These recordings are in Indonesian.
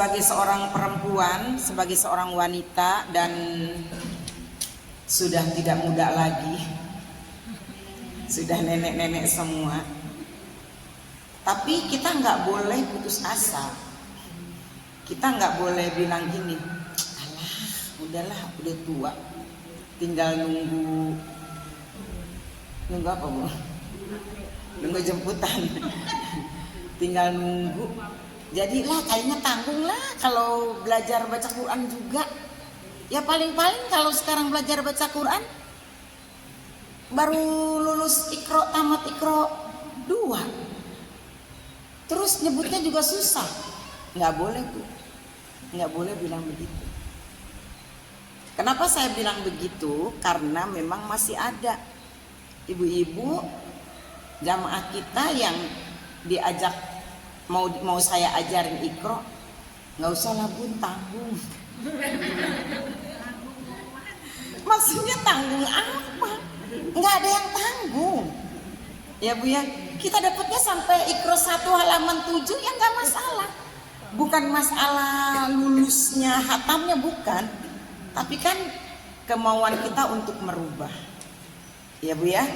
sebagai seorang perempuan, sebagai seorang wanita dan sudah tidak muda lagi, sudah nenek-nenek semua. Tapi kita nggak boleh putus asa. Kita nggak boleh bilang gini, alah, udahlah, udah tua, tinggal nunggu apa bu? Nunggu jemputan, tinggal nunggu. Jadilah kayaknya tanggung lah kalau belajar baca Quran juga. Ya paling-paling kalau sekarang belajar baca Quran baru lulus Iqra, tamat Iqra 2. Terus nyebutnya juga susah. Nggak boleh bu, nggak boleh bilang begitu. Kenapa saya bilang begitu? Karena memang masih ada ibu-ibu jamaah kita yang diajak mau saya ajarin Iqra, nggak usah lah bun, tanggung. Maksudnya tanggung apa? Nggak ada yang tanggung ya bu ya. Kita dapatnya sampai Iqra 1 halaman 7 ya nggak masalah. Bukan masalah lulusnya, hatamnya bukan, tapi kan kemauan kita untuk merubah ya bu ya,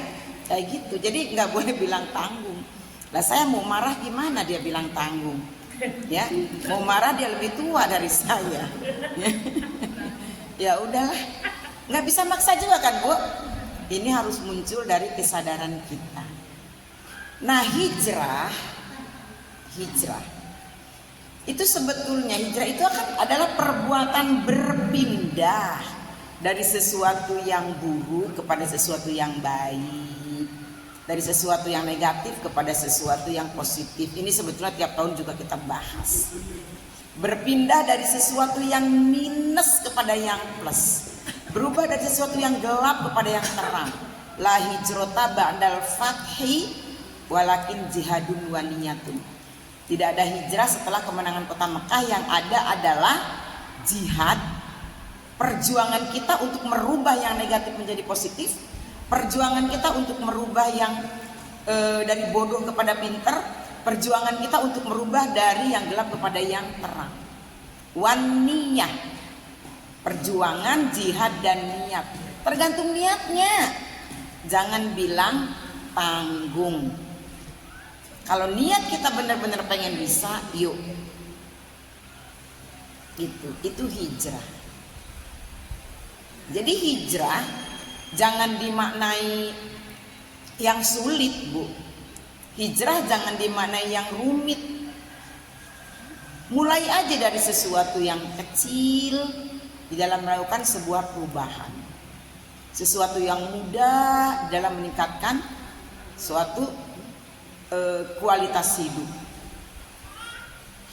kayak gitu. Jadi nggak boleh bilang tanggung. Lah saya mau marah gimana dia bilang tanggung? Ya, mau marah dia lebih tua dari saya. Ya udahlah, nggak bisa maksa juga kan bu. Ini harus muncul dari kesadaran kita. Nah hijrah itu sebetulnya hijrah itu adalah perbuatan berpindah dari sesuatu yang buruk kepada sesuatu yang baik, dari sesuatu yang negatif kepada sesuatu yang positif. Ini sebetulnya tiap tahun juga kita bahas. Berpindah dari sesuatu yang minus kepada yang plus. Berubah dari sesuatu yang gelap kepada yang terang. La hijrota ba'dal fathi walakin jihadun wa niyatun. Tidak ada hijrah setelah kemenangan kota Mekah, yang ada adalah jihad. Perjuangan kita untuk merubah yang negatif menjadi positif. Perjuangan kita untuk merubah yang dari bodoh kepada pinter. Perjuangan kita untuk merubah dari yang gelap kepada yang terang. Wan niyah, perjuangan, jihad dan niat. Tergantung niatnya. Jangan bilang tanggung. Kalau niat kita benar-benar pengen bisa, yuk. Itu hijrah. Jadi hijrah jangan dimaknai yang sulit bu. Hijrah jangan dimaknai yang rumit. Mulai aja dari sesuatu yang kecil di dalam melakukan sebuah perubahan. Sesuatu yang mudah dalam meningkatkan suatu kualitas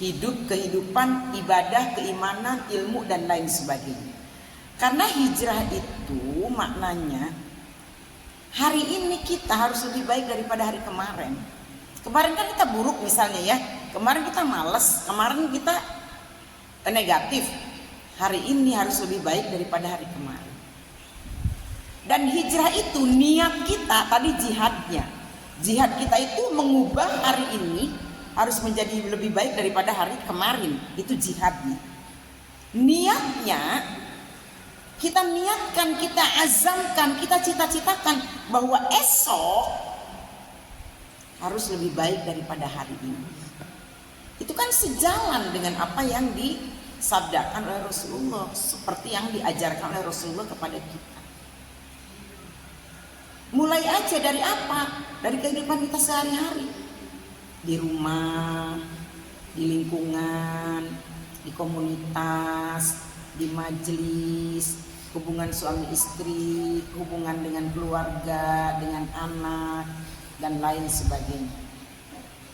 hidup, kehidupan, ibadah, keimanan, ilmu dan lain sebagainya. Karena hijrah itu maknanya hari ini kita harus lebih baik daripada hari kemarin. Kemarin kan kita buruk misalnya ya, kemarin kita malas, kemarin kita negatif. Hari ini harus lebih baik daripada hari kemarin. Dan hijrah itu niat kita, tadi jihadnya. Jihad kita itu mengubah hari ini harus menjadi lebih baik daripada hari kemarin. Itu jihadnya. Niatnya kita niatkan, kita azamkan, kita cita-citakan bahwa esok harus lebih baik daripada hari ini. Itu kan sejalan dengan apa yang disabdakan oleh Rasulullah, seperti yang diajarkan oleh Rasulullah kepada kita. Mulai aja dari apa? Dari kehidupan kita sehari-hari. Di rumah, di lingkungan, di komunitas, di majelis, hubungan suami istri, hubungan dengan keluarga, dengan anak, dan lain sebagainya.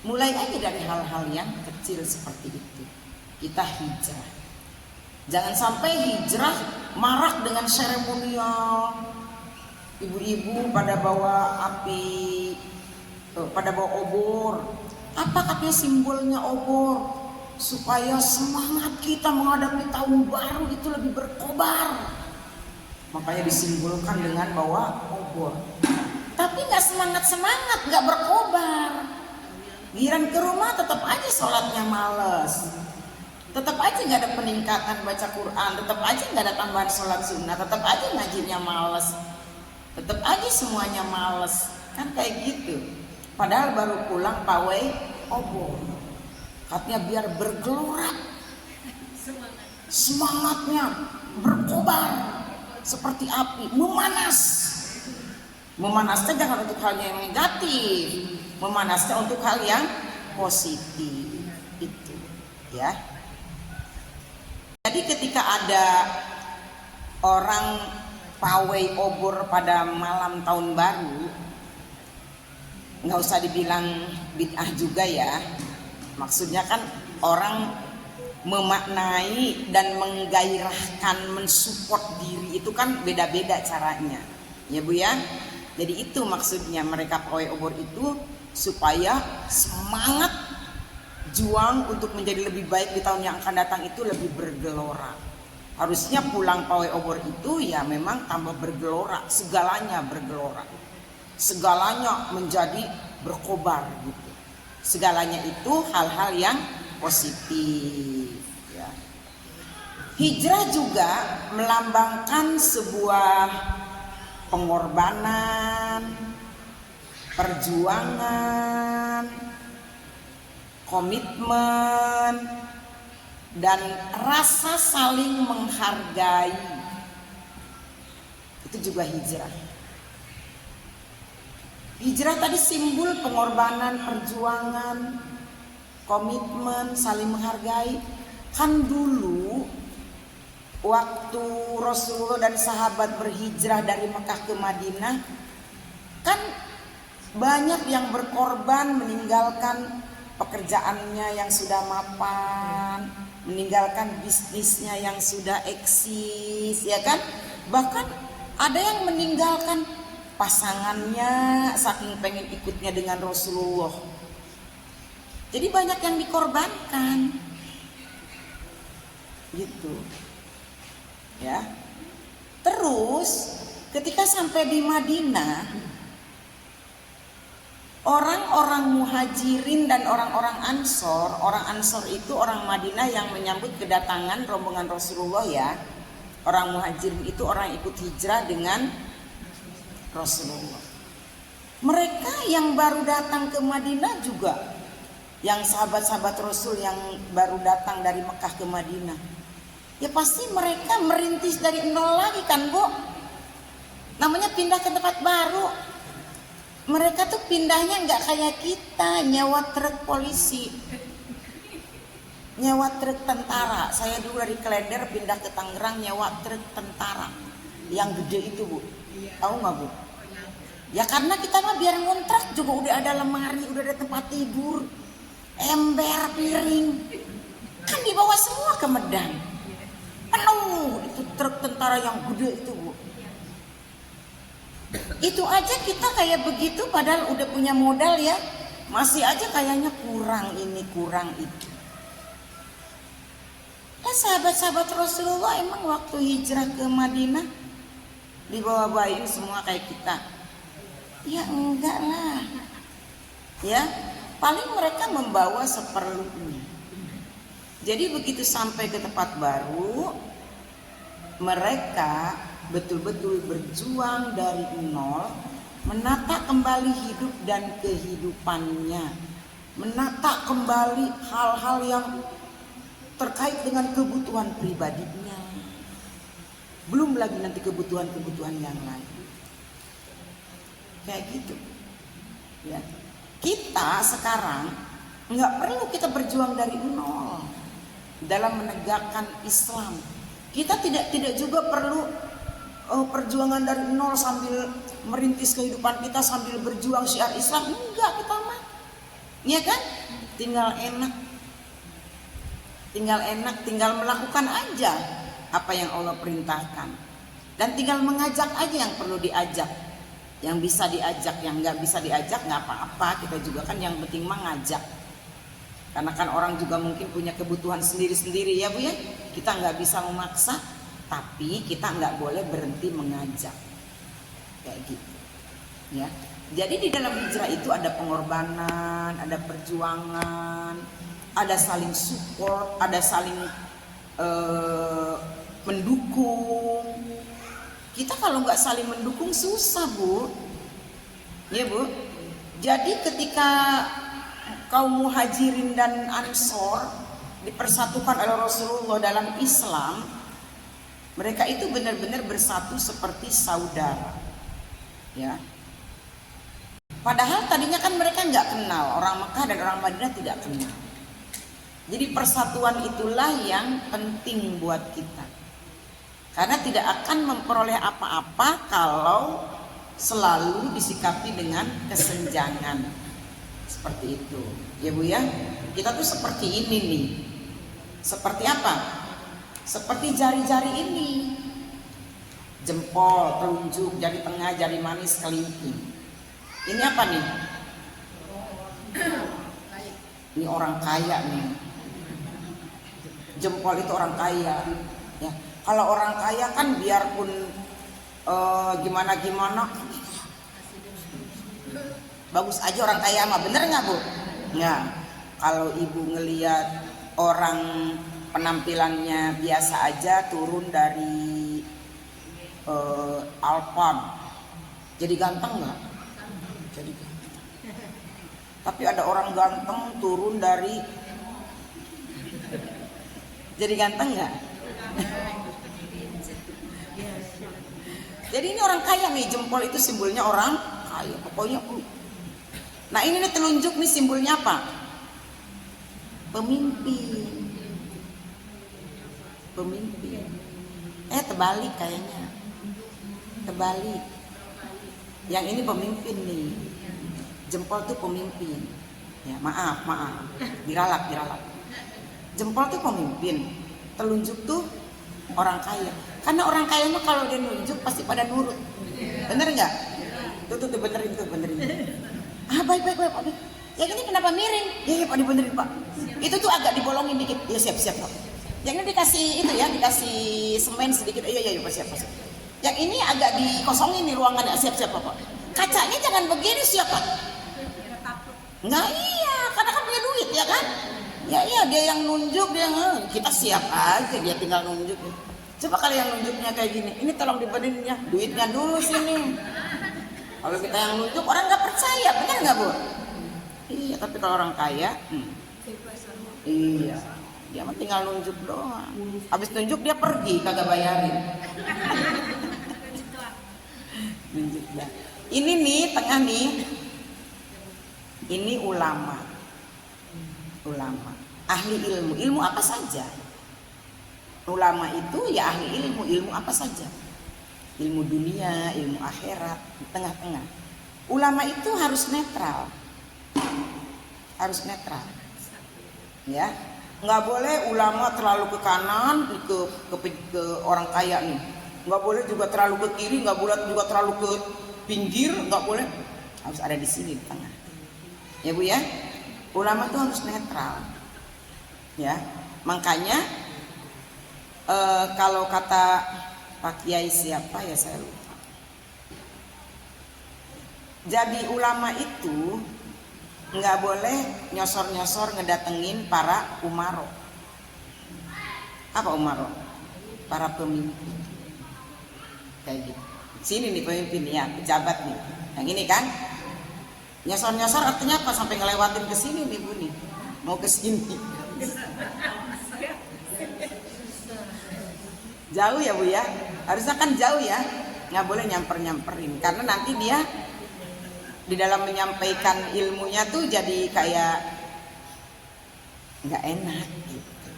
Mulai aja dari hal-hal yang kecil seperti itu. Kita hijrah. Jangan sampai hijrah marak dengan seremonial. Ibu-ibu pada bawa api, pada bawa obor. Apa katanya simbolnya obor? Supaya semangat kita menghadapi tahun baru itu lebih berkobar. Makanya disimbolkan dengan bawa obor. Tapi nggak semangat, nggak berkobar. Giran ke rumah tetap aja sholatnya males. Tetap aja nggak ada peningkatan baca Quran, tetap aja nggak ada tambahan sholat sunnah, tetap aja ngajinya males, tetap aja semuanya males, kan kayak gitu. Padahal baru pulang pawai obor, katanya biar bergelora, semangatnya berkobar seperti api, memanas. Memanasnya jangan untuk hal yang negatif, memanasnya untuk hal yang positif, itu ya. Jadi ketika ada orang pawai obor pada malam tahun baru, nggak usah dibilang bid'ah juga ya. Maksudnya kan orang memaknai dan menggairahkan, mensupport diri itu kan beda-beda caranya, ya Bu ya. Jadi itu maksudnya mereka pawai obor itu supaya semangat juang untuk menjadi lebih baik di tahun yang akan datang itu lebih bergelora. Harusnya pulang pawai obor itu ya memang tambah bergelora, segalanya bergelora, segalanya menjadi berkobar gitu. Segalanya itu hal-hal yang positif ya. Hijrah juga melambangkan sebuah pengorbanan, perjuangan, komitmen, dan rasa saling menghargai. Itu juga hijrah. Hijrah tadi simbol pengorbanan, perjuangan, komitmen, saling menghargai. Kan dulu waktu Rasulullah dan sahabat berhijrah dari Mekah ke Madinah, kan banyak yang berkorban, meninggalkan pekerjaannya yang sudah mapan, meninggalkan bisnisnya yang sudah eksis, ya kan? Bahkan ada yang meninggalkan pasangannya saking pengen ikutnya dengan Rasulullah. Jadi banyak yang dikorbankan, gitu, ya. Terus ketika sampai di Madinah, orang-orang muhajirin dan orang-orang ansor, orang ansor itu orang Madinah yang menyambut kedatangan rombongan Rasulullah ya. Orang muhajirin itu orang ikut hijrah dengan Rasulullah. Mereka yang baru datang ke Madinah juga, yang sahabat-sahabat Rasul yang baru datang dari Mekah ke Madinah, ya pasti mereka merintis dari nol lagi kan Bu. Namanya pindah ke tempat baru. Mereka tuh pindahnya nggak kayak kita nyewa truk polisi, nyewa truk tentara. Saya dulu dari Klender pindah ke Tangerang nyewa truk tentara yang gede itu Bu. Tahu nggak Bu? Ya karena kita mah biar ngontrak juga udah ada lemari, udah ada tempat tidur, ember, piring, kan dibawa semua ke Medan. Penuh itu truk tentara yang gede itu Bu. Itu aja kita kayak begitu padahal udah punya modal ya, masih aja kayaknya kurang ini kurang itu. Nah sahabat-sahabat Rasulullah emang waktu hijrah ke Madinah dibawa-bawain semua kayak kita? Ya enggak lah, ya paling mereka membawa seperlunya. Jadi begitu sampai ke tempat baru, mereka betul-betul berjuang dari nol, menata kembali hidup dan kehidupannya, menata kembali hal-hal yang terkait dengan kebutuhan pribadinya, belum lagi nanti kebutuhan-kebutuhan yang lain. Kayak gitu ya. Kita sekarang nggak perlu kita berjuang dari nol dalam menegakkan Islam. Kita tidak juga perlu perjuangan dari nol sambil merintis kehidupan kita sambil berjuang syiar Islam. Enggak, kita mah ya kan tinggal melakukan aja apa yang Allah perintahkan, dan tinggal mengajak aja yang perlu diajak, yang bisa diajak, yang nggak bisa diajak nggak apa-apa. Kita juga kan yang penting mengajak, karena kan orang juga mungkin punya kebutuhan sendiri-sendiri ya Bu ya. Kita nggak bisa memaksa, tapi kita nggak boleh berhenti mengajak kayak gitu ya. Jadi di dalam hijrah itu ada pengorbanan, ada perjuangan, ada saling support, ada saling mendukung. Kita kalau nggak saling mendukung susah, Bu. Ya, Bu. Jadi ketika kaum muhajirin dan ansor dipersatukan oleh Rasulullah dalam Islam, mereka itu benar-benar bersatu seperti saudara. Ya. Padahal tadinya kan mereka nggak kenal, orang Mekah dan orang Madinah tidak kenal. Jadi persatuan itulah yang penting buat kita. Karena tidak akan memperoleh apa-apa kalau selalu disikapi dengan kesenjangan. Seperti itu. Ya Bu ya, kita tuh seperti ini nih. Seperti apa? Seperti jari-jari ini. Jempol, telunjuk, jari tengah, jari manis, kelingking. Ini apa nih? Ini orang kaya nih. Jempol itu orang kaya. Ya, kalau orang kaya kan biarpun gimana-gimana, bagus aja orang kaya mah, bener nggak Bu? Ya, kalau ibu ngelihat orang penampilannya biasa aja turun dari Alphard, jadi ganteng nggak? Jadi ganteng. Tapi ada orang ganteng turun dari, jadi ganteng nggak? Jadi ini orang kaya nih, jempol itu simbolnya orang kaya, pokoknya. Nah ini nih telunjuk nih simbolnya apa? Pemimpin. Pemimpin. Terbalik kayaknya. Terbalik. Yang ini pemimpin nih. Jempol tuh pemimpin. Ya, maaf. Diralat. Jempol tuh pemimpin. Telunjuk tuh orang kaya. Karena orang kaya mah kalau dia nunjuk pasti pada nurut. Bener nggak? Tuh benerin. Baik. Yang ini kenapa miring? Ya Pak, dibenerin Pak. Itu tuh agak dibolongin dikit. Ya siap Pak. Yang ini dikasih itu ya, dikasih semen sedikit. Iya Pak, siap. Yang ini agak dikosongin nih ruangannya. Siap Pak. Kacanya jangan begini siap Pak. Nggak, iya, karena kan punya duit ya kan? Ya iya, dia yang nunjuk, kita siap aja, dia tinggal nunjuk. Coba kalau yang nunjuknya kayak gini, ini tolong dibenerin ya, duitnya dulu sini. Kalau kita yang nunjuk orang nggak percaya, benar nggak Bu? Iya, tapi kalau orang kaya, iya, dia mah tinggal nunjuk doang. Habis nunjuk dia pergi, kagak bayarin. Nunjuk dah. Ini nih tengah nih, ini ulama, ahli ilmu apa saja. Ulama itu ya ahli ilmu apa saja. Ilmu dunia, ilmu akhirat, di tengah-tengah. Ulama itu harus netral. Ya, nggak boleh ulama terlalu ke kanan, ke orang kaya nih. Nggak boleh juga terlalu ke kiri, nggak boleh juga terlalu ke pinggir, nggak boleh. Harus ada di sini di tengah. Ya Bu ya, ulama itu harus netral. Ya, makanya kalau kata Pak Kiai siapa ya saya lupa. Jadi ulama itu nggak boleh nyosor-nyosor ngedatengin para umaro. Apa umaro? Para pemimpin. Kayak gitu. Sini nih pemimpin ya, pejabat nih. Yang ini kan nyosor-nyosor artinya apa? Sampai ngelewatin ke sini nih Bu nih. Mau ke sini. Jauh ya Bu ya, harusnya kan jauh ya, nggak boleh nyamperin karena nanti dia di dalam menyampaikan ilmunya tuh jadi kayak nggak enak gitu.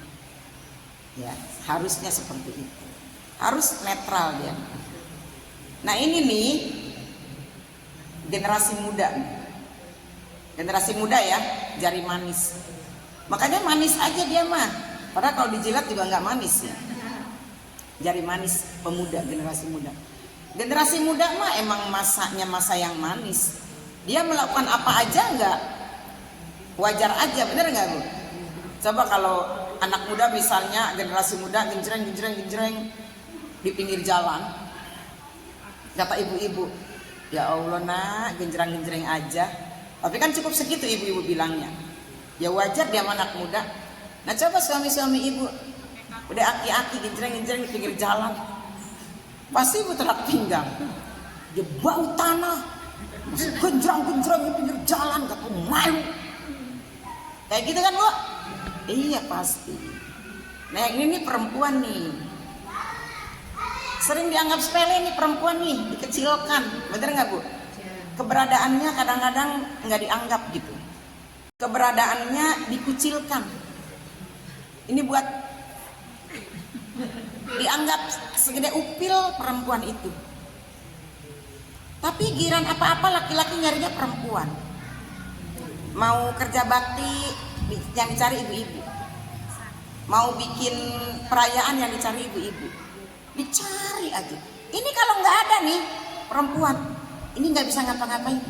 Ya harusnya seperti itu, harus netral dia. Nah ini nih generasi muda ya, jari manis, makanya manis aja dia mah, padahal kalau dijilat juga nggak manis ya. Jari manis pemuda, generasi muda mah emang masanya masa yang manis. Dia melakukan apa aja nggak wajar aja, bener nggak Bu? Coba kalau anak muda misalnya generasi muda genjreng di pinggir jalan, kata ibu-ibu, Ya Allah nak, genjreng-genjreng aja. Tapi kan cukup segitu ibu-ibu bilangnya. Ya wajar dia anak muda. Nah coba suami-suami ibu udah aki-aki genjreng-genjreng di pinggir jalan, pasti ibu terlak pinggang. Dia bau tanah, masih genjreng-genjreng di pinggir jalan, gak tahu malu. Kayak gitu kan bu? Iya pasti. Nah yang ini nih perempuan nih, sering dianggap sepele nih perempuan nih, dikecilkan, bener nggak bu? Keberadaannya kadang-kadang nggak dianggap gitu, keberadaannya dikucilkan. Ini buat dianggap segede upil perempuan itu. Tapi giran apa-apa laki-laki nyarinya perempuan. Mau kerja bakti yang dicari ibu-ibu, mau bikin perayaan yang dicari ibu-ibu, dicari aja. Ini kalau nggak ada nih perempuan, ini nggak bisa ngapa-ngapain.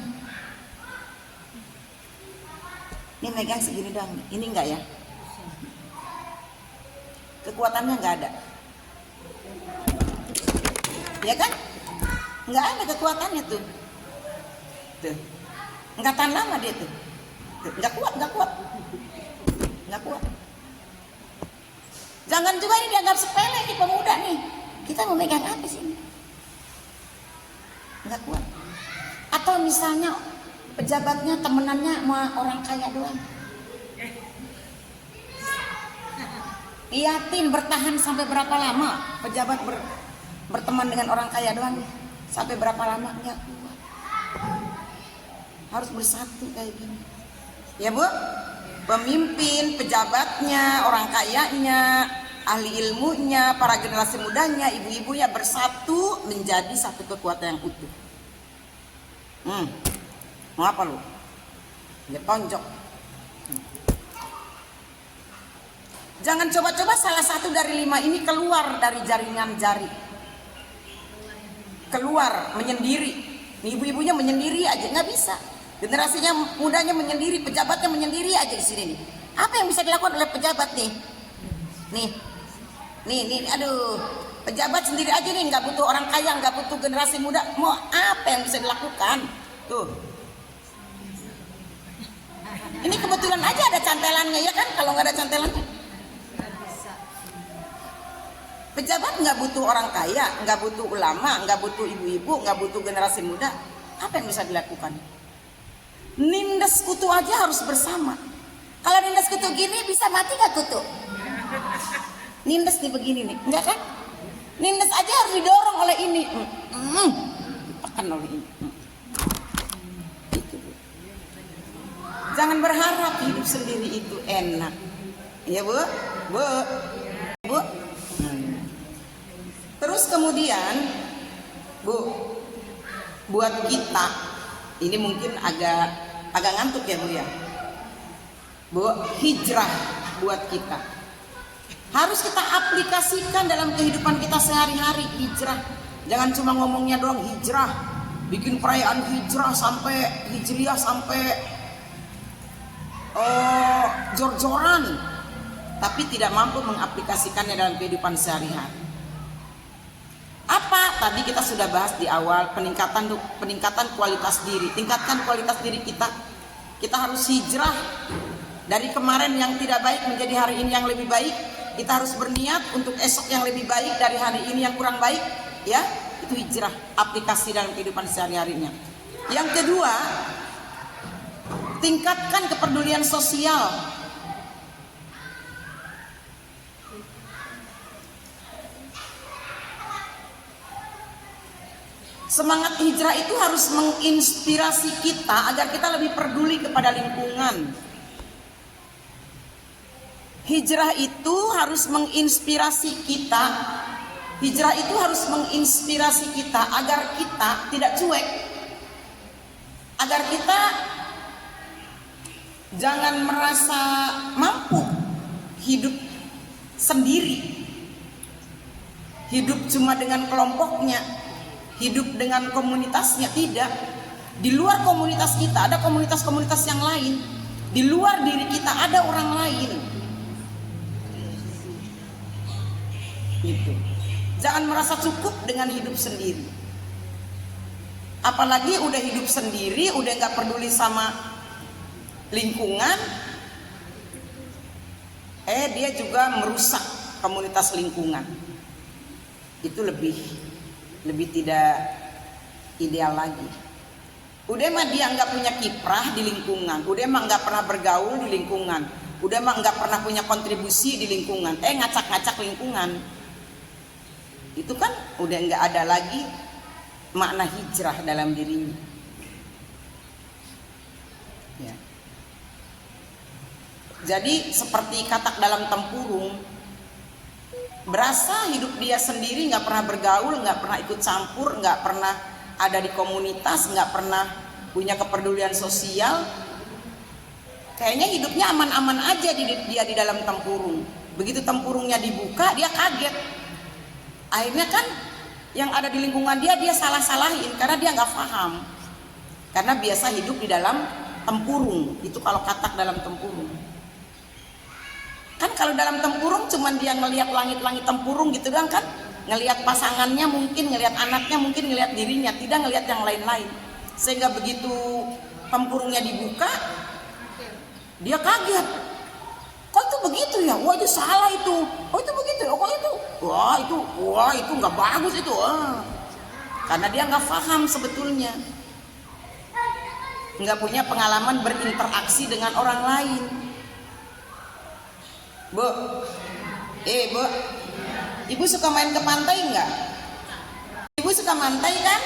Ini megang segini doang, ini enggak ya? Kekuatannya nggak ada, ya kan? Nggak ada kekuatannya tuh, nggak tahan lama dia tuh, nggak kuat. Jangan juga ini dianggap sepele nih pemuda nih. Kita mau megang apa sih ini? Nggak kuat. Atau misalnya pejabatnya temenannya sama orang kaya doang. Liatin bertahan sampai berapa lama pejabat berteman dengan orang kaya doang, sampai berapa lama? Nggak kuat. Harus bersatu kayak gini, ya bu. Pemimpin, pejabatnya, orang kayanya, ahli ilmunya, para generasi mudanya, ibu-ibunya bersatu menjadi satu kekuatan yang utuh. Mau apa lu? Ya tonjok. Jangan coba-coba salah satu dari 5 ini keluar dari jaringan jari, keluar menyendiri. Nih, ibu-ibunya menyendiri aja nggak bisa, generasinya mudanya menyendiri, pejabatnya menyendiri aja di sini nih. Apa yang bisa dilakukan oleh pejabat nih? Nih, aduh, pejabat sendiri aja nih, nggak butuh orang kaya, nggak butuh generasi muda. Mau apa yang bisa dilakukan? Tuh, ini kebetulan aja ada cantelannya ya kan? Kalau nggak ada cantelannya, pejabat nggak butuh orang kaya, nggak butuh ulama, nggak butuh ibu-ibu, nggak butuh generasi muda. Apa yang bisa dilakukan? Nindes kutu aja harus bersama. Kalau nindes kutu gini bisa mati nggak kutu? Nindes nih begini nih, enggak kan? Nindes aja harus didorong oleh ini, ditekan oleh ini. Itu, Bu. Jangan berharap hidup sendiri itu enak, ya bu. Terus kemudian, bu, buat kita ini mungkin agak ngantuk ya bu ya. Bu, hijrah buat kita harus kita aplikasikan dalam kehidupan kita sehari-hari. Hijrah, jangan cuma ngomongnya doang hijrah, bikin perayaan hijrah sampai hijriah sampai jor-joran, tapi tidak mampu mengaplikasikannya dalam kehidupan sehari-hari. Apa tadi kita sudah bahas di awal, peningkatan kualitas diri. Tingkatkan kualitas diri kita. Kita harus hijrah dari kemarin yang tidak baik menjadi hari ini yang lebih baik. Kita harus berniat untuk esok yang lebih baik dari hari ini yang kurang baik, ya. Itu hijrah, aplikasi dalam kehidupan sehari-harinya. Yang kedua, tingkatkan kepedulian sosial. Semangat hijrah itu harus menginspirasi kita agar kita lebih peduli kepada lingkungan. Hijrah itu harus menginspirasi kita. Hijrah itu harus menginspirasi kita agar kita tidak cuek. Agar kita jangan merasa mampu hidup sendiri. Hidup cuma dengan kelompoknya, hidup dengan komunitasnya. Tidak. Di luar komunitas kita ada komunitas-komunitas yang lain. Di luar diri kita ada orang lain. Gitu. Jangan merasa cukup dengan hidup sendiri. Apalagi udah hidup sendiri, udah nggak peduli sama lingkungan, dia juga merusak komunitas lingkungan. Itu lebih tidak ideal lagi. Udah mah dia nggak punya kiprah di lingkungan, udah mah nggak pernah bergaul di lingkungan, udah mah nggak pernah punya kontribusi di lingkungan, ngacak-ngacak lingkungan. Itu kan udah nggak ada lagi makna hijrah dalam dirinya. Ya. Jadi seperti katak dalam tempurung, berasa hidup dia sendiri, nggak pernah bergaul, nggak pernah ikut campur, nggak pernah ada di komunitas, nggak pernah punya kepedulian sosial. Kayaknya hidupnya aman-aman aja dia di dalam tempurung. Begitu tempurungnya dibuka, dia kaget. Akhirnya kan yang ada di lingkungan dia salah-salahin karena dia nggak paham. Karena biasa hidup di dalam tempurung. Itu kalau katak dalam tempurung. Kan kalau dalam tempurung cuman dia ngelihat langit-langit tempurung gitu doang kan. Ngelihat pasangannya mungkin, ngelihat anaknya mungkin, ngelihat dirinya, tidak ngelihat yang lain-lain. Sehingga begitu tempurungnya dibuka, dia kaget. Kok itu begitu ya? Wah itu salah itu. Oh itu begitu. Oh kok itu? Wah itu nggak bagus itu. Karena dia nggak paham sebetulnya, nggak punya pengalaman berinteraksi dengan orang lain. Bu, Bu, ibu suka main ke pantai nggak? Ibu suka mantai kan?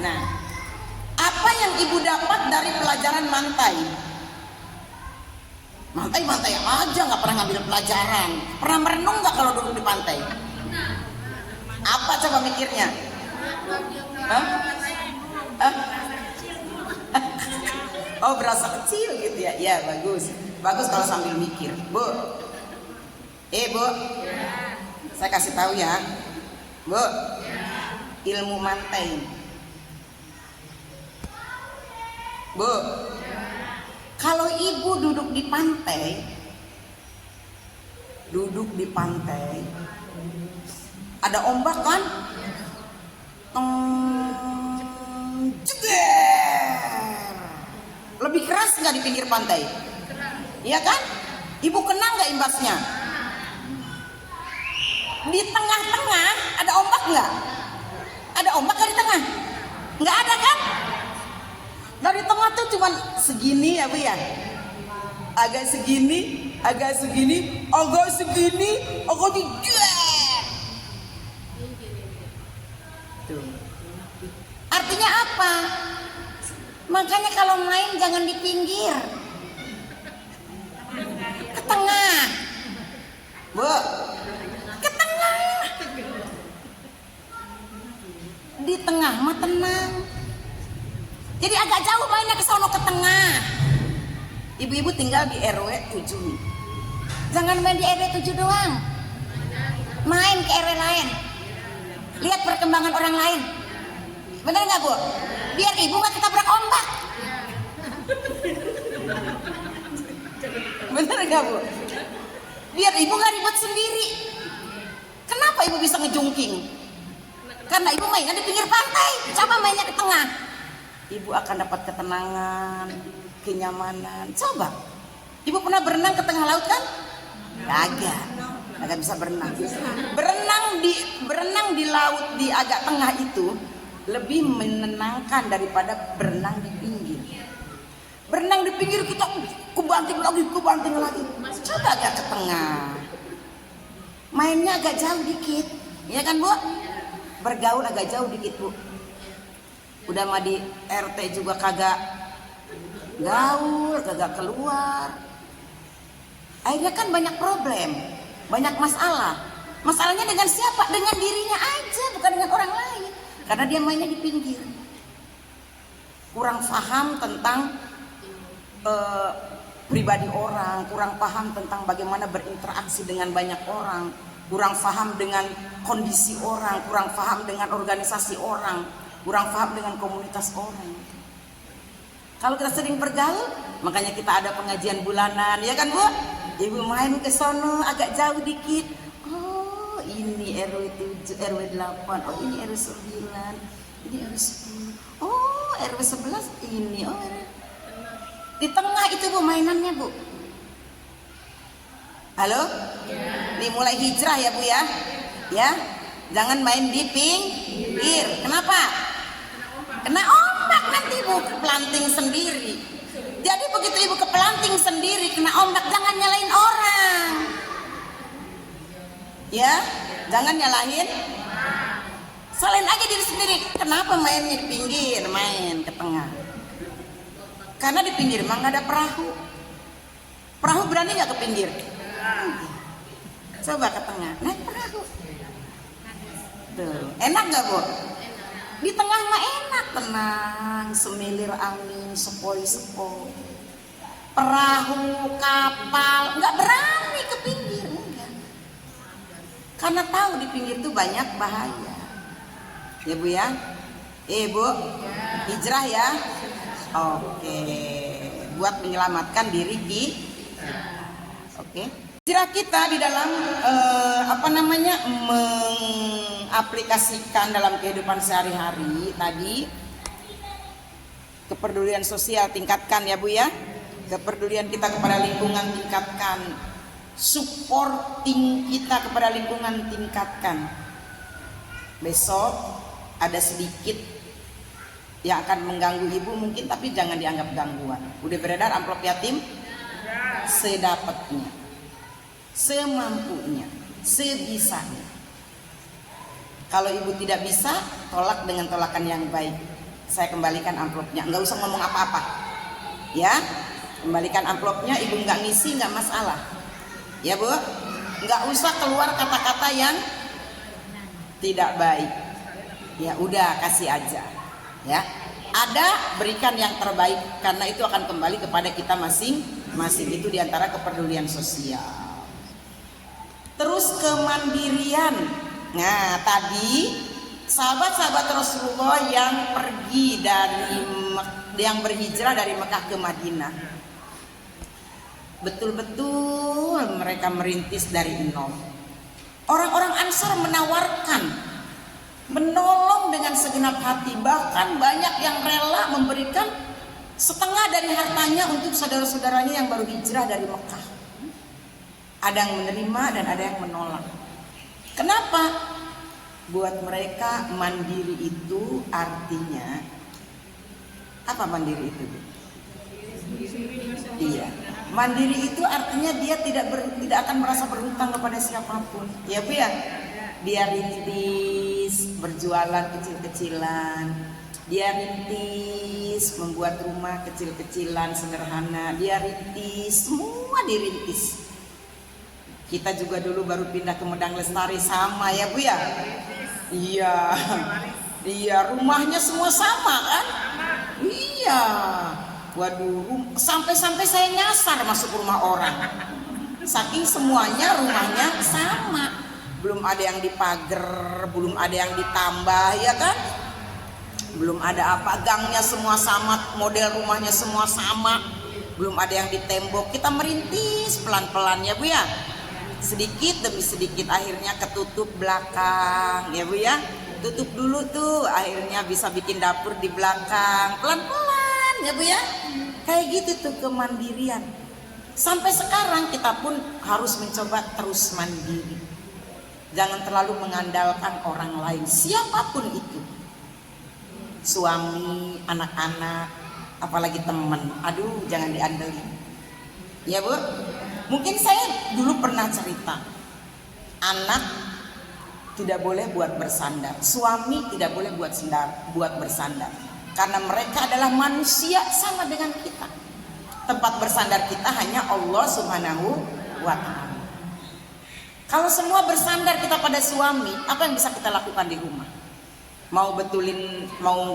Nah, apa yang ibu dapat dari pelajaran mantai? Mantai aja, nggak pernah ngambil pelajaran. Pernah merenung nggak kalau duduk di pantai? Apa coba mikirnya? Hah? Oh berasa kecil gitu ya? Ya bagus kalau sambil mikir. Bu, Bu, saya kasih tahu ya, Bu, ilmu mantai, Bu. Kalau ibu duduk di pantai, ada ombak kan? Jeger. Lebih keras nggak di pinggir pantai? Iya kan? Ibu kena nggak imbasnya? Di tengah-tengah ada ombak nggak? Ada ombak nggak di tengah? Nggak ada kan? Dari tengah tuh cuman segini ya Bu ya, agak segini, agak di tuh. Artinya apa? Makanya kalau main jangan di pinggir, ke tengah, Bu, ke tengah. Di tengah mah tenang. Jadi agak jauh mainnya ke sono ke tengah. Ibu-ibu tinggal di RW 7 nih. Jangan main di RW 7 doang. Main ke RW lain. Lihat perkembangan orang lain. Bener nggak Bu? Biar ibu nggak ketabrak ombak. Bener nggak Bu? Biar ibu nggak ribet sendiri. Kenapa ibu bisa ngejungking? Karena ibu mainnya di pinggir pantai. Coba mainnya ke tengah. Ibu akan dapat ketenangan, kenyamanan. Coba, ibu pernah berenang ke tengah laut kan? Agak bisa berenang. Berenang di laut di agak tengah itu lebih menenangkan daripada berenang di pinggir. Berenang di pinggir kita kubanting lagi. Coba agak ke tengah. Mainnya agak jauh dikit, ya kan Bu? Bergaul agak jauh dikit Bu. Udah mah di RT juga kagak gaul, kagak keluar. Akhirnya kan banyak problem, banyak masalah. Masalahnya dengan siapa? Dengan dirinya aja, bukan dengan orang lain. Karena dia mainnya di pinggir. Kurang paham tentang pribadi orang, kurang paham tentang bagaimana berinteraksi dengan banyak orang, kurang paham dengan kondisi orang, kurang paham dengan organisasi orang, kurang paham dengan komunitas orang. Kalau kita sering bergaul, makanya kita ada pengajian bulanan, ya kan Bu? Ibu main ke sono agak jauh dikit. Oh, ini RW 7, RW 8, oh ini RW 9, ini RW 10. Oh, RW 11 ini. Oh, di tengah itu Bu mainannya Bu. Halo? Nih mulai hijrah ya Bu ya. Ya. Jangan main di pinggir. Kenapa? Kena ombak nanti Bu kepelanting sendiri. Jadi begitu Ibu kepelanting sendiri kena ombak, jangan nyalain orang. Ya, jangan nyalahin. Salahin aja diri sendiri. Kenapa mainnya di pinggir, main ke tengah? Karena di pinggir mah nggak ada perahu. Perahu berani nggak ke pinggir? Coba ke tengah, naik perahu. Tuh, enak nggak Bu? Di tengah mah enak, tenang, semilir angin, sepoi-sepoi. Perahu, kapal, nggak berani ke pinggir, enggak. Karena tahu di pinggir tuh banyak bahaya. Ya Bu ya? Bu, hijrah ya? Oke, buat menyelamatkan diri kita. Oke. Hijrah kita di dalam mengaplikasikan dalam kehidupan sehari-hari tadi, kepedulian sosial tingkatkan ya Bu ya. Kepedulian kita kepada lingkungan tingkatkan. Supporting kita kepada lingkungan tingkatkan. Besok ada sedikit yang akan mengganggu Ibu mungkin, tapi jangan dianggap gangguan. Udah beredar amplop yatim? Sedapatnya, semampunya, sebisanya. Kalau Ibu tidak bisa, tolak dengan tolakan yang baik. Saya kembalikan amplopnya, nggak usah ngomong apa-apa. Ya, kembalikan amplopnya. Ibu nggak ngisi nggak masalah. Ya Bu, nggak usah keluar kata-kata yang tidak baik. Ya udah, kasih aja. Ya, ada, berikan yang terbaik karena itu akan kembali kepada kita masing-masing. Itu diantara kepedulian sosial. Terus kemandirian. Nah tadi sahabat-sahabat Rasulullah yang pergi yang berhijrah dari Mekah ke Madinah, betul-betul mereka merintis dari nol. Orang-orang Ansar menawarkan, menolong dengan segenap hati, bahkan banyak yang rela memberikan setengah dari hartanya untuk saudara-saudaranya yang baru hijrah dari Mekah. Ada yang menerima dan ada yang menolak. Kenapa? Buat mereka mandiri itu artinya apa? Mandiri itu? Iya. Mandiri itu artinya dia tidak akan merasa berhutang kepada siapapun. Ya Bu ya. Dia rintis berjualan kecil-kecilan. Dia rintis membuat rumah kecil-kecilan sederhana. Dia rintis, semua dirintis. Kita juga dulu baru pindah ke Medang Lestari sama ya Bu ya. Iya. Iya, rumahnya semua sama kan? Iya. Waduh, sampai-sampai saya nyasar masuk rumah orang. Saking semuanya rumahnya sama. Belum ada yang dipagar, belum ada yang ditambah ya kan? Belum ada apa, gangnya semua sama, model rumahnya semua sama. Belum ada yang ditembok. Kita merintis pelan-pelan ya Bu ya. Sedikit demi sedikit akhirnya ketutup belakang ya Bu ya. Tutup dulu tuh, akhirnya bisa bikin dapur di belakang. Pelan-pelan ya Bu ya. Kayak gitu tuh kemandirian. Sampai sekarang kita pun harus mencoba terus mandiri. Jangan terlalu mengandalkan orang lain, siapapun itu. Suami, anak-anak, apalagi teman. Aduh, jangan diandelin. Ya Bu, mungkin saya dulu pernah cerita. Anak tidak boleh buat bersandar, suami tidak boleh buat bersandar. Karena mereka adalah manusia sama dengan kita. Tempat bersandar kita hanya Allah Subhanahu wa ta'ala. Kalau semua bersandar kita pada suami, apa yang bisa kita lakukan di rumah? Mau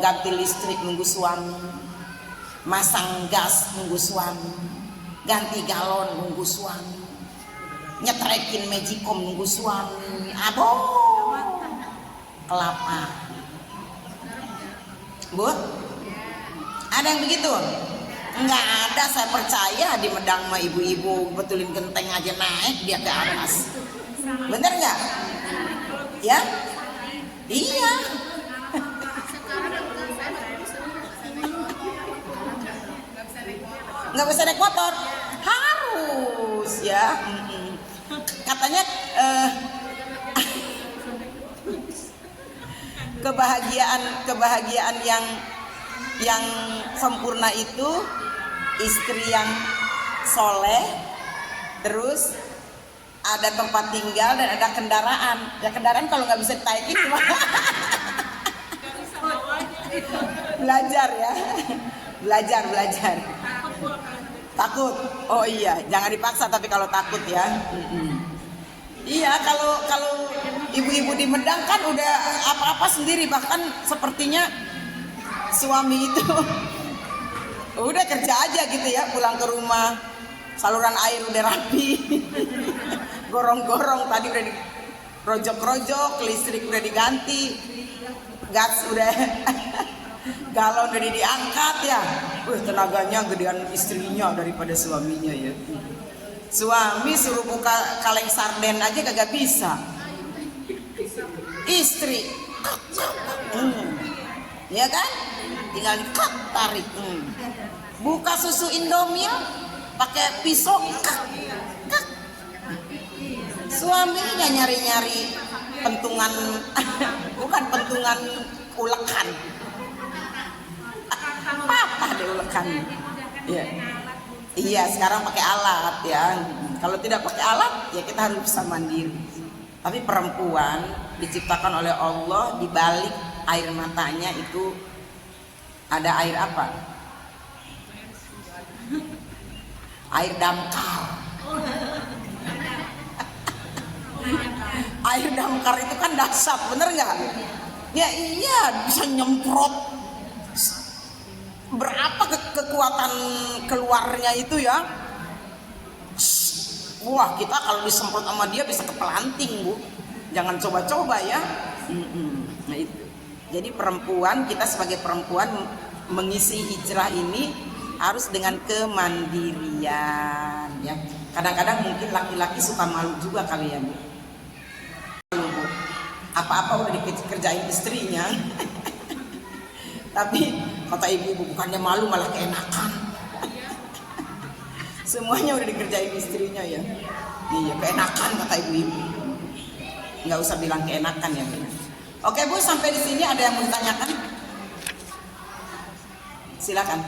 ganti listrik nunggu suami, masang gas nunggu suami, ganti galon nunggu suami, nyetrekin magicom nunggu suami. Kelapa. Bu, ada yang begitu? Enggak ada, saya percaya di Medang mah ibu-ibu betulin genteng aja naik dia ke atas. Bener nggak? Ya? Iya. nggak bisa naik motor, harus ya. Katanya kebahagiaan yang sempurna itu istri yang soleh, terus ada tempat tinggal dan ada kendaraan. Ya kendaraan kalau nggak bisa ditaikin gimana? Belajar ya, belajar. Takut. Oh iya, jangan dipaksa tapi kalau takut ya. Iya, kalau ibu-ibu di Medang kan udah apa-apa sendiri, bahkan sepertinya suami itu udah kerja aja gitu ya, pulang ke rumah saluran air udah rapi, gorong-gorong tadi udah dirojok-rojok, listrik udah diganti, gas udah galon udah diangkat ya. Tenaganya gedean istrinya daripada suaminya ya. Suami suruh buka kaleng sarden aja kagak bisa. Istri ya kan? Tinggal tarik. Buka susu Indomie pakai pisau. Suaminya nyari-nyari pentungan bukan pentungan ulekan. Apa deh ulekan? Iya. Iya, sekarang pakai alat ya. Kalau tidak pakai alat, ya kita harus bisa mandiri. Tapi perempuan diciptakan oleh Allah, di balik air matanya itu ada air apa? Air damkar. Air damkar itu kan dahsyat, bener nggak? Ya iya, bisa nyemprot. Berapa kekuatan keluarnya itu ya? Wah, kita kalau disemprot sama dia bisa kepelanting, Bu. Jangan coba-coba ya. Nah itu. Jadi perempuan, kita sebagai perempuan mengisi hijrah ini harus dengan kemandirian ya. Kadang-kadang mungkin laki-laki suka malu juga kali ya, Bu. Malu, Bu. Apa-apa udah dikerjain istrinya. Tapi kata ibu bukannya malu malah keenakan. Semuanya udah dikerjain istrinya ya. Iya, keenakan kata ibu-ibu. Nggak usah bilang keenakan ya. Oke Bu, sampai di sini ada yang mau ditanyakan? Silakan.